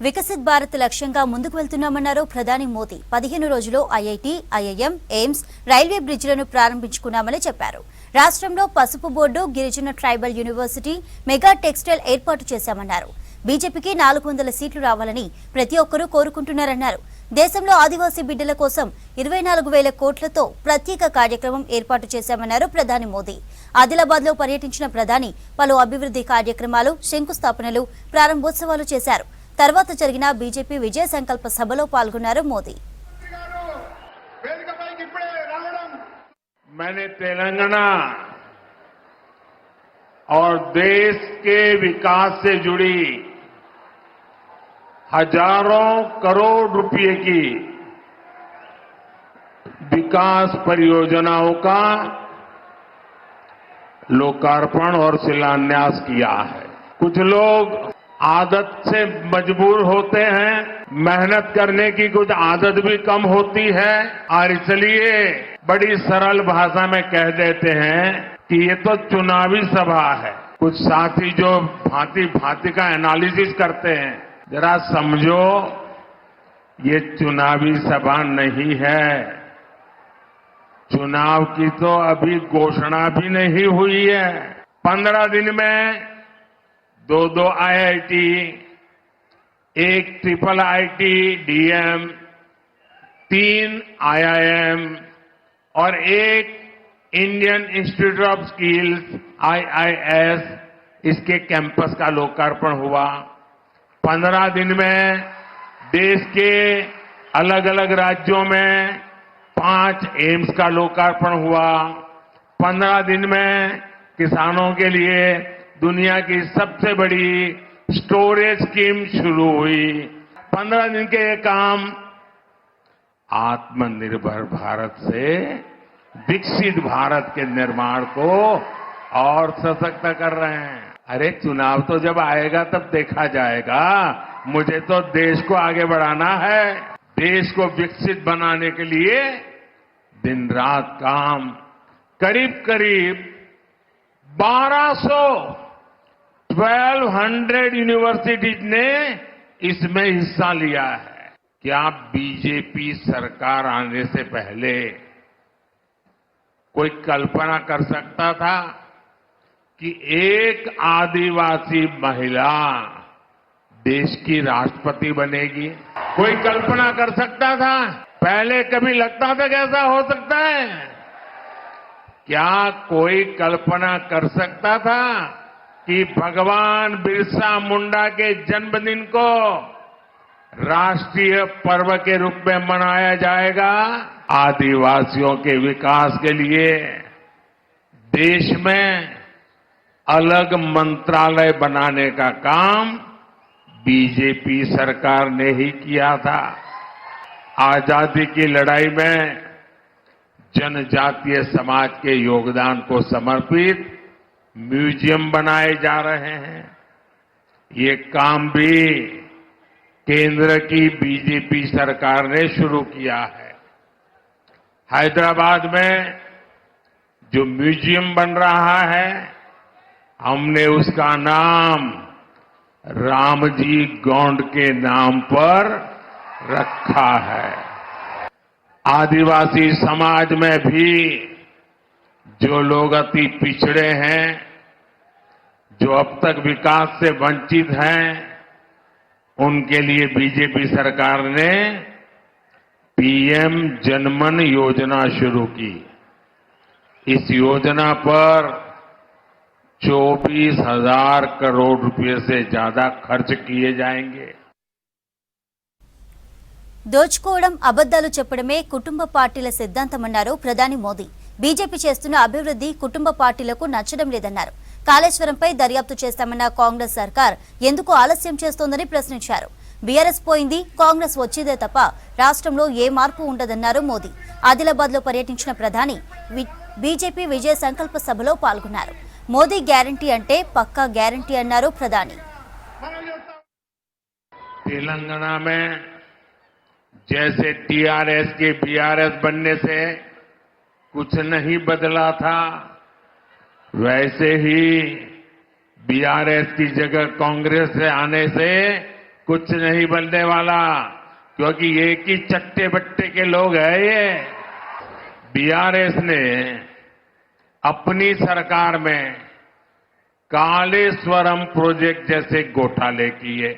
వికసిత్ భారత్ లక్ష్యంగా ముందుకు వెళ్తున్నామన్నారు ప్రధాని మోదీ. 15 రోజుల్లో ఐఐటి, ఐఐఎం, ఎయిమ్స్, రైల్వే బ్రిడ్జిలను ప్రారంభించుకున్నామని చెప్పారు. రాష్ట్రంలో పసుపు బోర్డు, గిరిజన ట్రైబల్ యూనివర్సిటీ, మెగా టెక్స్టైల్ ఏర్పాటు చేశామన్నారు. బీజేపీకి 400 సీట్లు రావాలని ప్రతి ఒక్కరూ కోరుకుంటున్నారన్నారు. దేశంలో ఆదివాసీ బిడ్డల కోసం 24,000 కోట్లతో ప్రత్యేక కార్యక్రమం ఏర్పాటు చేశామన్నారు ప్రధాని మోదీ. ఆదిలాబాద్ లో పర్యటించిన ప్రధాని పలు అభివృద్ధి కార్యక్రమాలు, శంకుస్థాపనలు, ప్రారంభోత్సవాలు చేశారు. తర్వాత జరిగిన బీజేపీ విజయ సంకల్ప సభలో పాల్గొన్నారు మోదీ. मैंने तेलंगाना और देश के विकास से जुड़ी हजारों करोड़ रुपए की विकास परियोजनाओं का लोकार्पण और शिलान्यास किया है। कुछ लोग आदत से मजबूर होते हैं, मेहनत करने की कुछ आदत भी कम होती है और इसलिए बड़ी सरल भाषा में कह देते हैं कि ये तो चुनावी सभा है। कुछ साथी जो भांति भांति का एनालिसिस करते हैं, जरा समझो ये चुनावी सभा नहीं है। चुनाव की तो अभी घोषणा भी नहीं हुई है। 15 दिन में 2 IIT, 1 triple IT DM, 3 IIM और 1 Indian institute of skills IIS, इसके कैंपस का लोकार्पण हुआ। 15 दिन में देश के अलग अलग राज्यों में 5 एम्स का लोकार्पण हुआ। 15 दिन में किसानों के लिए दुनिया की सबसे बड़ी स्टोरेज स्कीम शुरू हुई। 15 दिन के ये काम आत्मनिर्भर भारत से विकसित भारत के निर्माण को और सशक्त कर रहे हैं। अरे चुनाव तो जब आएगा तब देखा जाएगा। मुझे तो देश को आगे बढ़ाना है। देश को विकसित बनाने के लिए दिन रात काम, करीब करीब 1200 यूनिवर्सिटीज ने इसमें हिस्सा लिया है। क्या बीजेपी सरकार आने से पहले कोई कल्पना कर सकता था कि एक आदिवासी महिला देश की राष्ट्रपति बनेगी? कोई कल्पना कर सकता था? पहले कभी लगता था कि ऐसा हो सकता है? क्या कोई कल्पना कर सकता था कि भगवान बिरसा मुंडा के जन्मदिन को राष्ट्रीय पर्व के रूप में मनाया जाएगा? आदिवासियों के विकास के लिए देश में अलग मंत्रालय बनाने का काम बीजेपी सरकार ने ही किया था। आजादी की लड़ाई में जनजातीय समाज के योगदान को समर्पित म्यूजियम बनाए जा रहे हैं। ये काम भी केंद्र की बीजेपी सरकार ने शुरू किया है। हैदराबाद में जो म्यूजियम बन रहा है, हमने उसका नाम रामजी गोंड के नाम पर रखा है। आदिवासी समाज में भी जो लोग अति पिछड़े हैं, जो अब तक विकास से वंचित हैं, उनके लिए बीजेपी सरकार ने पीएम जनमन योजना शुरू की। इस योजना पर 24,000 करोड़ रुपए से ज्यादा खर्च किए जाएंगे। దోచుకోవడం, అబద్దాలు చెప్పడమే కుటుంబ పార్టీల సిద్ధాంతమన్నారు ప్రధాని మోదీ. బీజేపీ చేస్తున్న అభివృద్ధి కుటుంబ పార్టీలకు నచ్చడం లేదన్నారు. కాళేశ్వరంపై దర్యాప్తు చేస్తామన్న కాంగ్రెస్ సర్కార్ ఎందుకు ఆలస్యం చేస్తోందని ప్రశ్నించారు. బీఆర్ఎస్ పోయింది, కాంగ్రెస్ వచ్చేదే తప్ప రాష్ట్రంలో ఏ మార్పు ఉండదన్నారు మోదీ. ఆదిలాబాద్ లో పర్యటించిన ప్రధాని బీజేపీ విజయ సంకల్ప సభలో పాల్గొన్నారు. మోదీ గ్యారంటీ అంటే పక్కా గ్యారంటీ అన్నారు ప్రధాని. तेलंगाना में जैसे टीआरएस के बीआरएस बनने से कुछ नहीं बदला था, वैसे ही बीआरएस की जगह कांग्रेस से आने से कुछ नहीं बनने वाला, क्योंकि एक ही चट्टे बट्टे के लोग हैं ये। बीआरएस ने अपनी सरकार में कालेश्वरम प्रोजेक्ट जैसे घोटाले किए।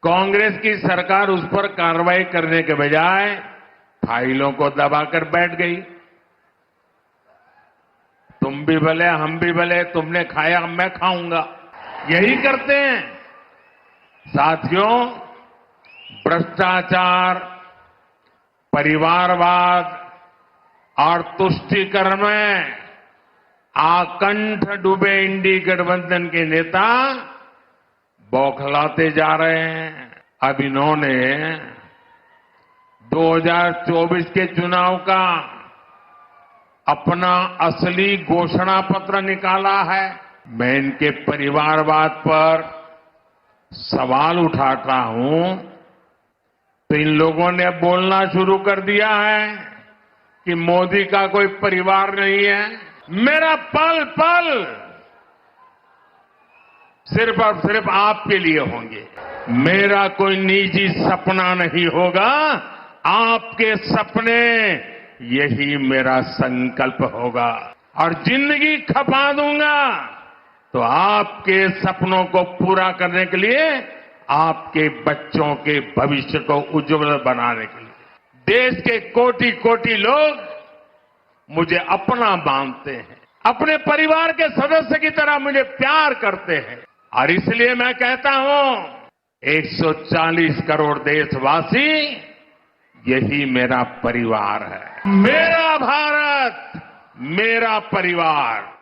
कांग्रेस की सरकार उस पर कार्रवाई करने के बजाय फाइलों को दबाकर बैठ गई। तुम भी भले हम भी भले, तुमने खाया मैं खाऊंगा, यही करते हैं। साथियों, भ्रष्टाचार, परिवारवाद और तुष्टीकरण में आकंठ डूबे इंडी गठबंधन के नेता बौखलाते जा रहे हैं। अब इन्होंने 2024 के चुनाव का अपना असली घोषणा पत्र निकाला है। मैं इनके परिवारवाद पर सवाल उठाता हूं तो इन लोगों ने बोलना शुरू कर दिया है कि मोदी का कोई परिवार नहीं है। मेरा पल पल सिर्फ और सिर्फ आपके लिए होंगे। मेरा कोई निजी सपना नहीं होगा, आपके सपने, यही मेरा संकल्प होगा। और जिंदगी खपा दूंगा तो आपके सपनों को पूरा करने के लिए, आपके बच्चों के भविष्य को उज्जवल बनाने के लिए। देश के कोटि कोटि लोग मुझे अपना मानते हैं, अपने परिवार के सदस्य की तरह मुझे प्यार करते हैं। और इसलिए मैं कहता हूं, 140 करोड़ देशवासी, यही मेरा परिवार है। मेरा भारत, मेरा परिवार।